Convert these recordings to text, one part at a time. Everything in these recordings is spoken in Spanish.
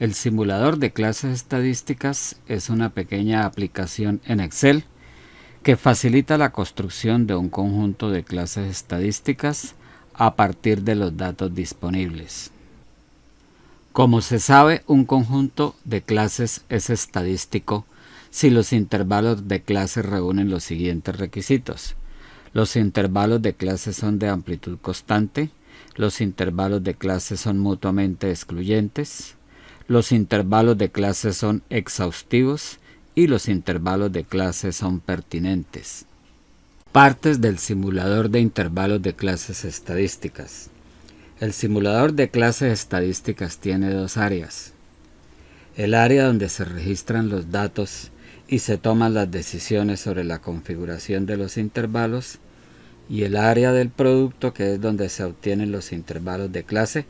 El simulador de clases estadísticas es una pequeña aplicación en Excel que facilita la construcción de un conjunto de clases estadísticas a partir de los datos disponibles. Como se sabe, un conjunto de clases es estadístico si los intervalos de clase reúnen los siguientes requisitos. Los intervalos de clase son de amplitud constante, los intervalos de clase son mutuamente excluyentes, los intervalos de clase son exhaustivos y los intervalos de clase son pertinentes. Partes del simulador de intervalos de clases estadísticas. El simulador de clases estadísticas tiene dos áreas. El área donde se registran los datos y se toman las decisiones sobre la configuración de los intervalos, y el área del producto, que es donde se obtienen los intervalos de clase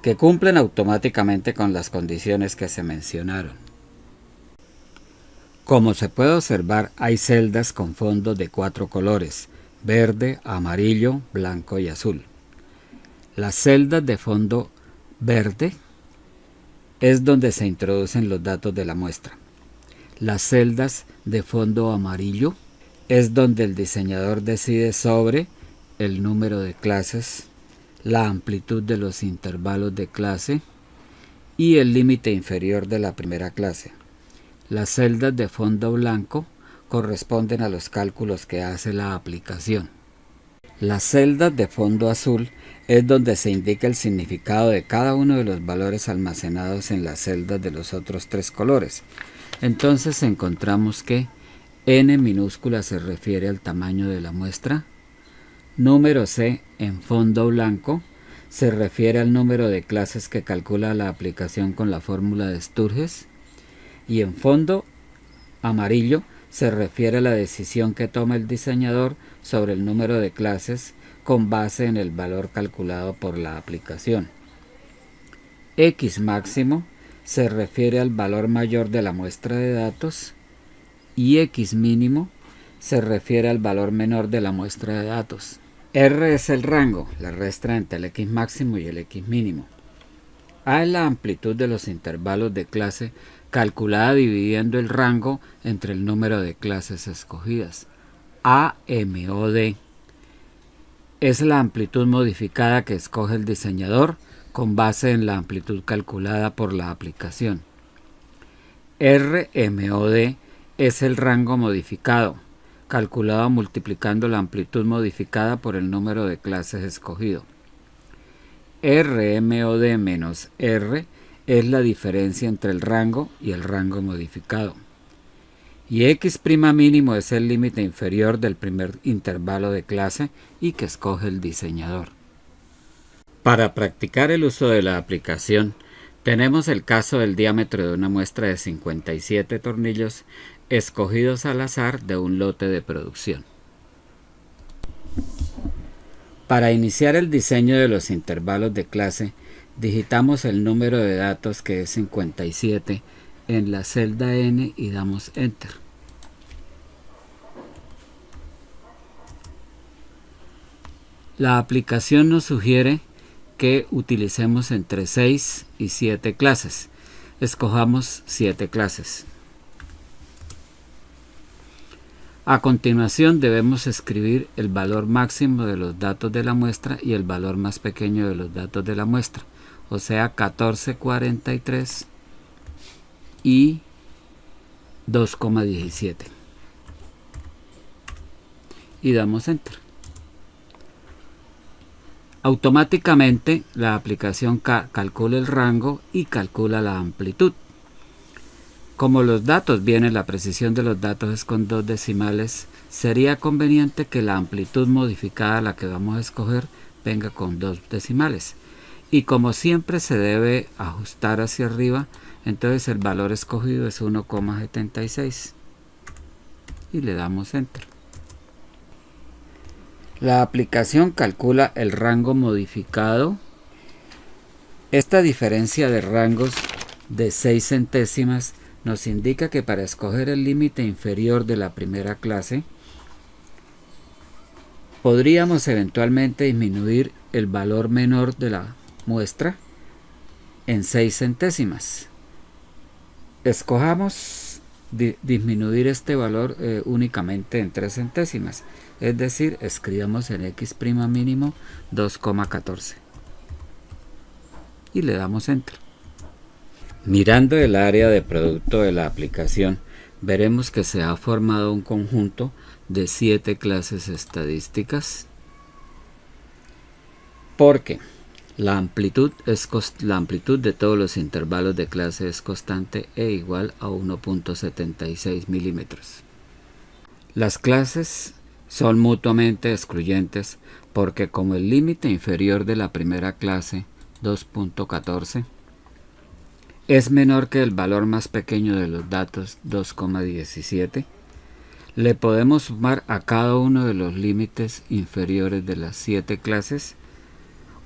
que cumplen automáticamente con las condiciones que se mencionaron. Como se puede observar, hay celdas con fondos de 4 colores: verde, amarillo, blanco y azul. Las celdas de fondo verde es donde se introducen los datos de la muestra. Las celdas de fondo amarillo es donde el diseñador decide sobre el número de clases, la amplitud de los intervalos de clase y el límite inferior de la primera clase. Las celdas de fondo blanco corresponden a los cálculos que hace la aplicación. Las celdas de fondo azul es donde se indica el significado de cada uno de los valores almacenados en las celdas de los otros 3 colores. Entonces encontramos que n minúscula se refiere al tamaño de la muestra, número C en fondo blanco se refiere al número de clases que calcula la aplicación con la fórmula de Sturges, y en fondo amarillo se refiere a la decisión que toma el diseñador sobre el número de clases con base en el valor calculado por la aplicación. X máximo se refiere al valor mayor de la muestra de datos y X mínimo se refiere al valor menor de la muestra de datos. R es el rango, la resta entre el X máximo y el X mínimo. A es la amplitud de los intervalos de clase calculada dividiendo el rango entre el número de clases escogidas. AMOD es la amplitud modificada que escoge el diseñador con base en la amplitud calculada por la aplicación. RMOD es el rango modificado, calculado multiplicando la amplitud modificada por el número de clases escogido. RMOD menos R es la diferencia entre el rango y el rango modificado. Y X' mínimo es el límite inferior del primer intervalo de clase y que escoge el diseñador. Para practicar el uso de la aplicación, tenemos el caso del diámetro de una muestra de 57 tornillos escogidos al azar de un lote de producción. Para iniciar el diseño de los intervalos de clase, digitamos el número de datos, que es 57, en la celda N y damos Enter. La aplicación nos sugiere que utilicemos entre 6 y 7 clases. Escojamos 7 clases. A continuación debemos escribir el valor máximo de los datos de la muestra y el valor más pequeño de los datos de la muestra, o sea 1443 y 2,17, y damos Enter. Automáticamente la aplicación calcula el rango y calcula la amplitud. Como los datos vienen, la precisión de los datos es con 2 decimales, sería conveniente que la amplitud modificada, la que vamos a escoger, venga con 2 decimales. Y como siempre se debe ajustar hacia arriba, entonces el valor escogido es 1,76 y le damos Enter. La aplicación calcula el rango modificado. Esta diferencia de rangos de 6 centésimas nos indica que para escoger el límite inferior de la primera clase, podríamos eventualmente disminuir el valor menor de la muestra en 6 centésimas. Escojamos disminuir este valor únicamente en 3 centésimas, es decir, escribamos en x' mínimo 2,14 y le damos enter. Mirando el área de producto de la aplicación, veremos que se ha formado un conjunto de 7 clases estadísticas, porque la amplitud de todos los intervalos de clase es constante e igual a 1.76 milímetros. Las clases son mutuamente excluyentes porque como el límite inferior de la primera clase, 2.14, es menor que el valor más pequeño de los datos, 2,17, le podemos sumar a cada uno de los límites inferiores de las 7 clases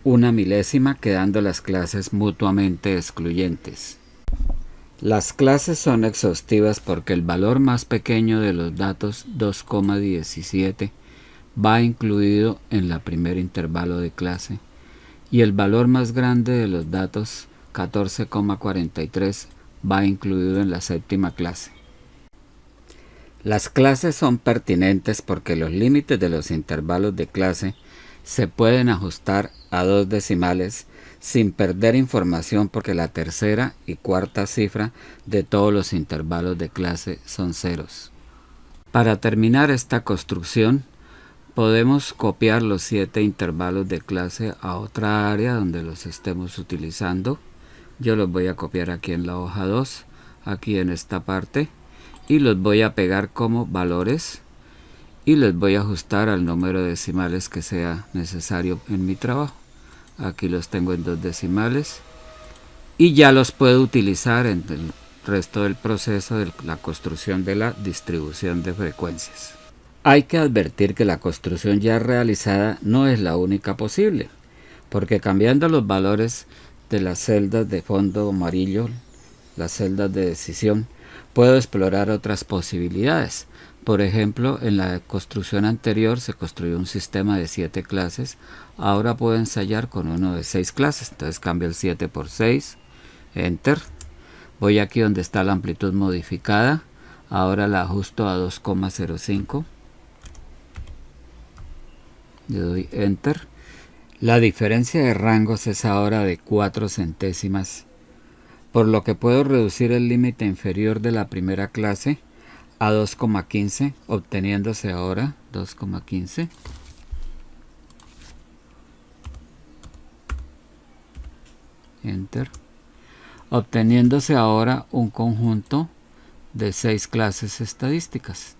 una milésima, quedando las clases mutuamente excluyentes. Las clases son exhaustivas porque el valor más pequeño de los datos, 2,17, va incluido en la primer intervalo de clase y el valor más grande de los datos, 14,43, va incluido en la séptima clase. Las clases son pertinentes porque los límites de los intervalos de clase se pueden ajustar a 2 decimales sin perder información porque la tercera y cuarta cifra de todos los intervalos de clase son ceros. Para terminar esta construcción, podemos copiar los 7 intervalos de clase a otra área donde los estemos utilizando. Yo los voy a copiar aquí en la hoja 2, aquí en esta parte, y los voy a pegar como valores y les voy a ajustar al número de decimales que sea necesario en mi trabajo. Aquí los tengo en 2 decimales y ya los puedo utilizar en el resto del proceso de la construcción de la distribución de frecuencias. Hay que advertir que la construcción ya realizada no es la única posible, porque cambiando los valores de las celdas de fondo amarillo, las celdas de decisión, puedo explorar otras posibilidades. Por ejemplo, en la construcción anterior se construyó un sistema de 7 clases, ahora puedo ensayar con uno de 6 clases, entonces cambio el 7 por 6, enter, voy aquí donde está la amplitud modificada, ahora la ajusto a 2,05, le doy enter, la diferencia de rangos es ahora de 4 centésimas, por lo que puedo reducir el límite inferior de la primera clase a 2,15, obteniéndose ahora 2,15. Enter. Obteniéndose ahora un conjunto de 6 clases estadísticas.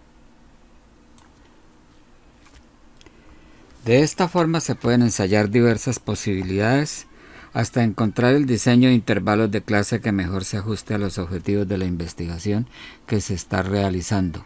De esta forma se pueden ensayar diversas posibilidades hasta encontrar el diseño de intervalos de clase que mejor se ajuste a los objetivos de la investigación que se está realizando.